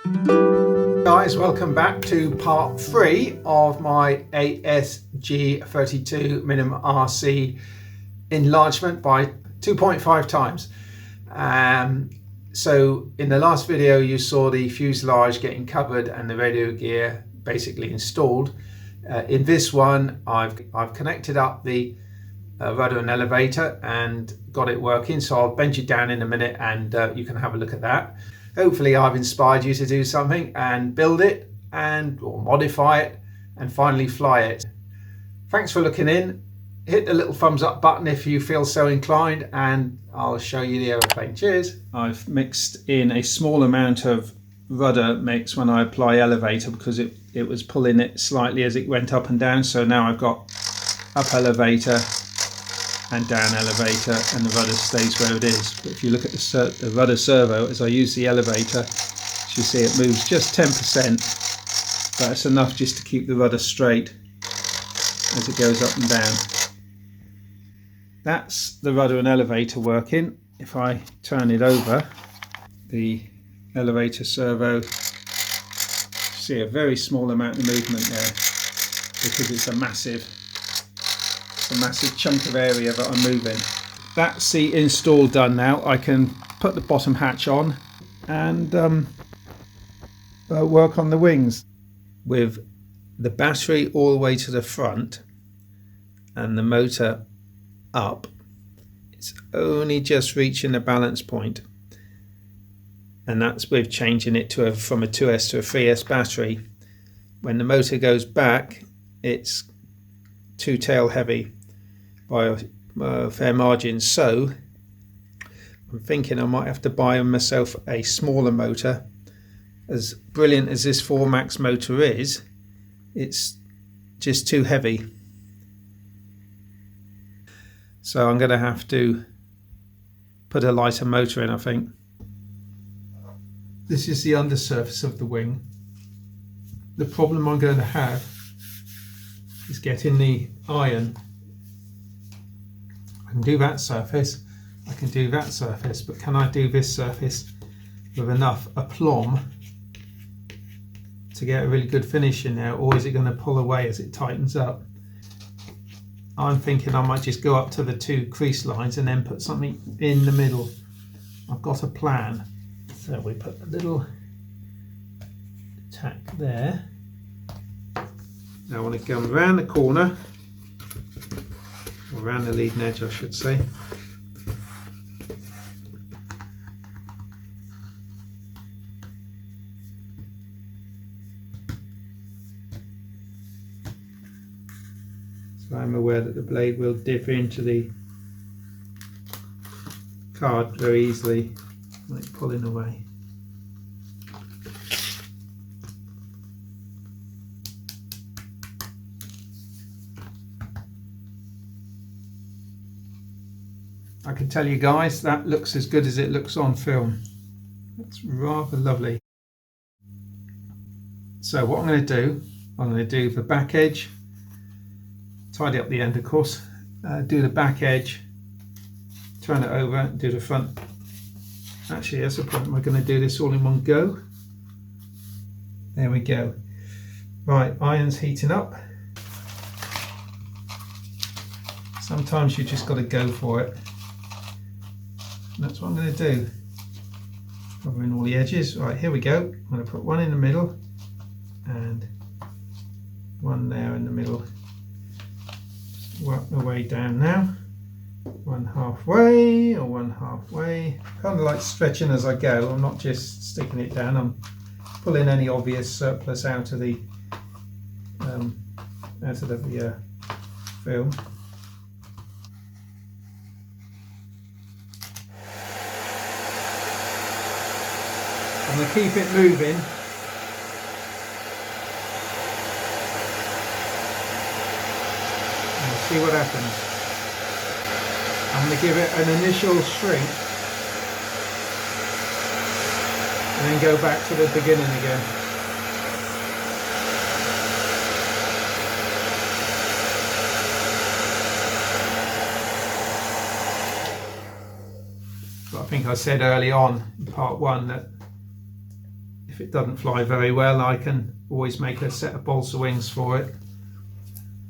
Guys, welcome back to part 3 of my ASG-32 MinimumRC enlargement by 2.5 times. So in the last video you saw the fuselage getting covered and the radio gear basically installed. In this one I've connected up the rudder and elevator and got it working, so I'll bend you down in a minute and you can have a look at that. Hopefully I've inspired you to do something and build it or modify it and finally fly it. Thanks for looking in. Hit the little thumbs up button if you feel so inclined, and I'll show you the aeroplane. Cheers. I've mixed in a small amount of rudder mix when I apply elevator because it was pulling it slightly as it went up and down. So now I've got up elevator and down elevator, and the rudder stays where it is. But if you look at the rudder servo, as I use the elevator, you see it moves just 10%, but it's enough just to keep the rudder straight as it goes up and down. That's the rudder and elevator working. If I turn it over, the elevator servo, see a very small amount of movement there because it's a massive chunk of area that I'm moving. That's the install done now. I can put the bottom hatch on and work on the wings. With the battery all the way to the front and the motor up, it's only just reaching the balance point, and that's with changing it to from a 2S to a 3S battery. When the motor goes back, it's two tail heavy by a fair margin, so I'm thinking I might have to buy myself a smaller motor. As brilliant as this 4 Max motor is, it's just too heavy, so I'm going to have to put a lighter motor in, I think. This is the undersurface of the wing. The problem I'm going to have is getting the iron. I can do that surface, I can do that surface, but can I do this surface with enough aplomb to get a really good finish in there, or is it going to pull away as it tightens up? I'm thinking I might just go up to the 2 crease lines and then put something in the middle. I've got a plan. So we put a little tack there. Now I want to come around the corner, or around the leading edge I should say. So I'm aware that the blade will dip into the card very easily, like pulling away. I can tell you guys, that looks as good as it looks on film. It's rather lovely. So what I'm going to do the back edge, tidy up the end of course, do the back edge, turn it over, do the front. Actually, that's the point, we're going to do this all in one go. There we go. Right, iron's heating up. Sometimes you just got to go for it. And that's what I'm going to do. Covering all the edges. Right, here we go. I'm going to put one in the middle and one there in the middle. Work my way down now. One halfway or one halfway. Kind of like stretching as I go. I'm not just sticking it down. I'm pulling any obvious surplus out of the film. I'm going to keep it moving. And see what happens. I'm going to give it an initial shrink and then go back to the beginning again. So I think I said early on in part 1 that if it doesn't fly very well, I can always make a set of balsa wings for it.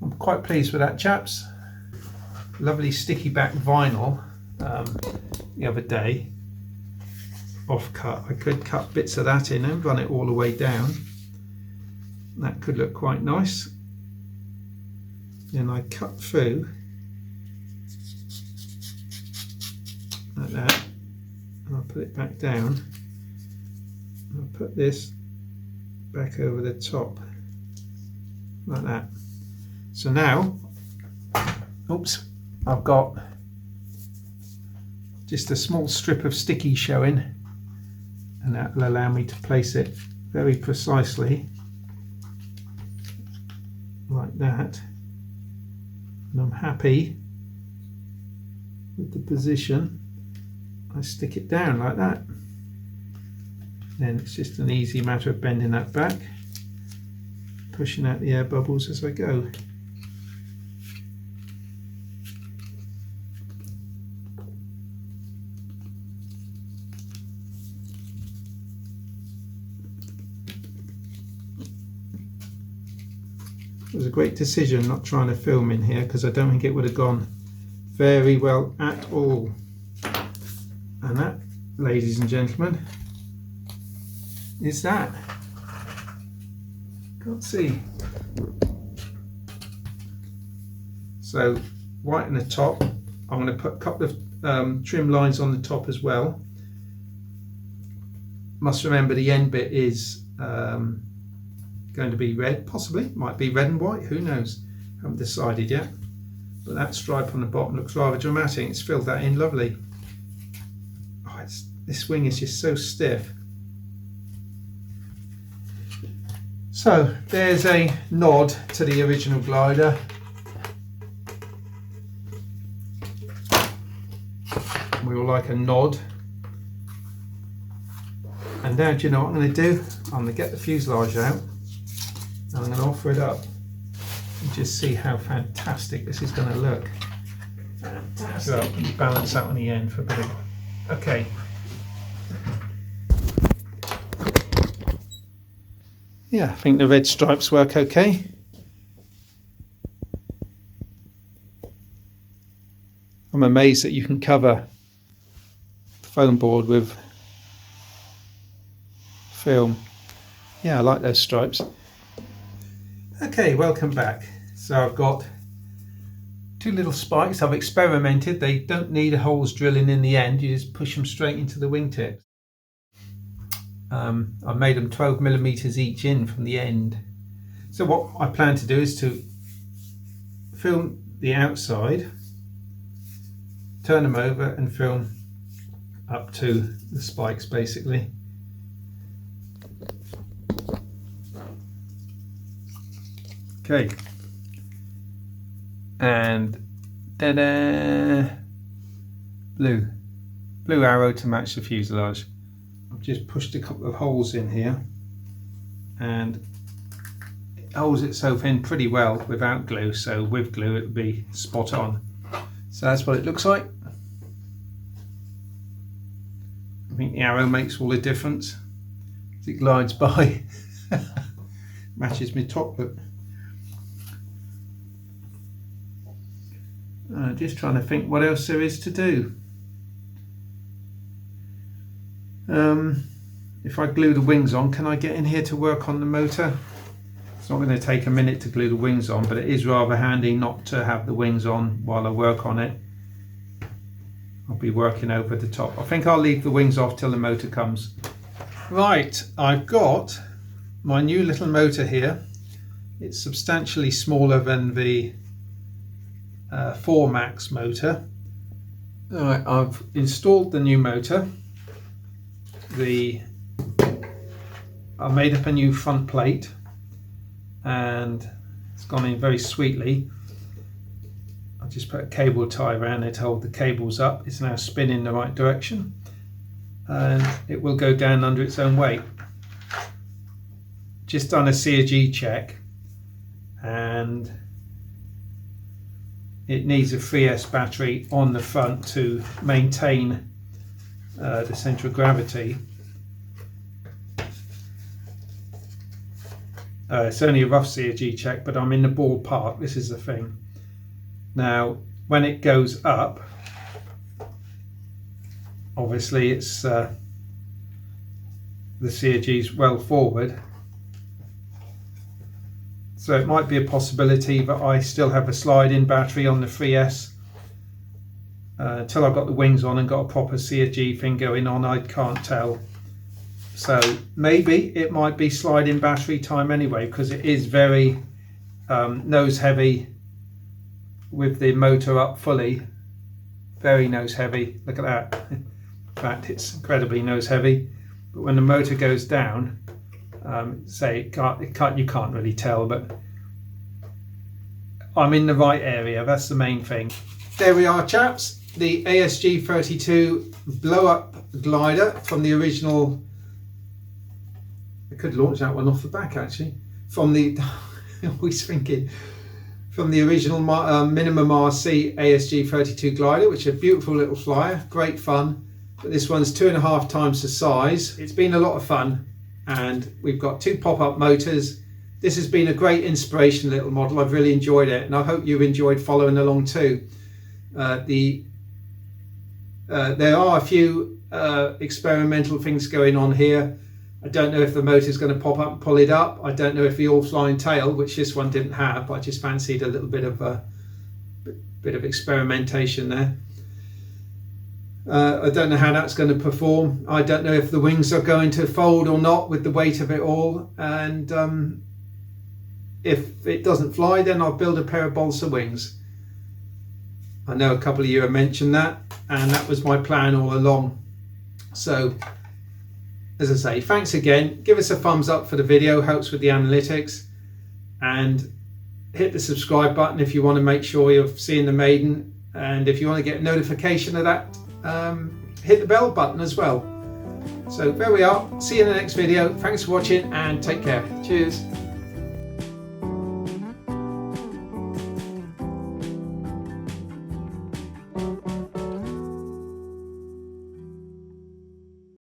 I'm quite pleased with that, chaps. Lovely sticky back vinyl. The other day, off cut, I could cut bits of that in and run it all the way down. That could look quite nice. Then I cut through like that, and I'll put it back down. I'll put this back over the top like that. So now, oops, I've got just a small strip of sticky showing, and that will allow me to place it very precisely like that. And I'm happy with the position. I stick it down like that. Then it's just an easy matter of bending that back, pushing out the air bubbles as I go. It was a great decision not trying to film in here, because I don't think it would have gone very well at all. And that, ladies and gentlemen, is that. Can't see. So right in the top, I'm going to put a couple of trim lines on the top as well. Must remember the end bit is going to be red, possibly, might be red and white, who knows, haven't decided yet. But that stripe on the bottom looks rather dramatic. It's filled that in lovely. Oh, this wing is just so stiff. So there's a nod to the original glider. We all like a nod. And now, do you know what I'm going to do? I'm going to get the fuselage out. I'm going to offer it up and just see how fantastic this is going to look. Fantastic. So let me balance that on the end for a bit of... Okay. Yeah, I think the red stripes work okay. I'm amazed that you can cover the foam board with film. Yeah, I like those stripes. Okay, welcome back. So I've got two little spikes. I've experimented. They don't need holes drilling in the end. You just push them straight into the wingtips. I've made them 12mm each in from the end. So what I plan to do is to film the outside, turn them over and film up to the spikes basically. Okay, and ta-da! Blue arrow to match the fuselage. I've just pushed a couple of holes in here, and it holds itself in pretty well without glue, so with glue it would be spot on. So that's what it looks like. I think the arrow makes all the difference as it glides by. Matches my top look. Just trying to think what else there is to do. If I glue the wings on, can I get in here to work on the motor? It's not going to take a minute to glue the wings on, but it is rather handy not to have the wings on while I work on it. I'll be working over the top. I think I'll leave the wings off till the motor comes. Right, I've got my new little motor here. It's substantially smaller than the 4 Max motor. Right, I've installed the new motor. I made up a new front plate and it's gone in very sweetly. I just put a cable tie around it to hold the cables up. It's now spinning the right direction and it will go down under its own weight. Just done a CSG check and it needs a 3S battery on the front to maintain the centre of gravity. It's only a rough CSG check, but I'm in the ballpark. This is the thing. Now, when it goes up, obviously it's the CSG's well forward. So it might be a possibility that I still have a slide-in battery on the 3S. Until I've got the wings on and got a proper CSG thing going on, I can't tell. So maybe it might be slide-in battery time anyway, because it is very nose heavy with the motor up fully. Very nose heavy. Look at that. In fact, it's incredibly nose heavy. But when the motor goes down, you can't really tell, but I'm in the right area. That's the main thing. There we are, chaps. The ASG-32 blow-up glider from the original. I could launch that one off the back actually. From the always thinking from the original MinimumRC ASG-32 glider, which is a beautiful little flyer, great fun. But this one's 2.5 times the size. It's been a lot of fun, and we've got 2 pop-up motors. This has been a great inspiration little model. I've really enjoyed it, and I hope you've enjoyed following along too. There are a few experimental things going on here. I don't know if the motor is going to pop up and pull it up. I don't know if the all-flying tail, which this one didn't have, but I just fancied a little bit of experimentation there. I don't know how that's going to perform. I don't know if the wings are going to fold or not with the weight of it all. And if it doesn't fly, then I'll build a pair of balsa wings. I know a couple of you have mentioned that, and that was my plan all along. So, as I say, thanks again. Give us a thumbs up for the video, helps with the analytics, and hit the subscribe button if you want to make sure you're seeing the maiden, and if you want to get a notification of that, hit the bell button as well. So there we are. See you in the next video. Thanks for watching and take care. Cheers.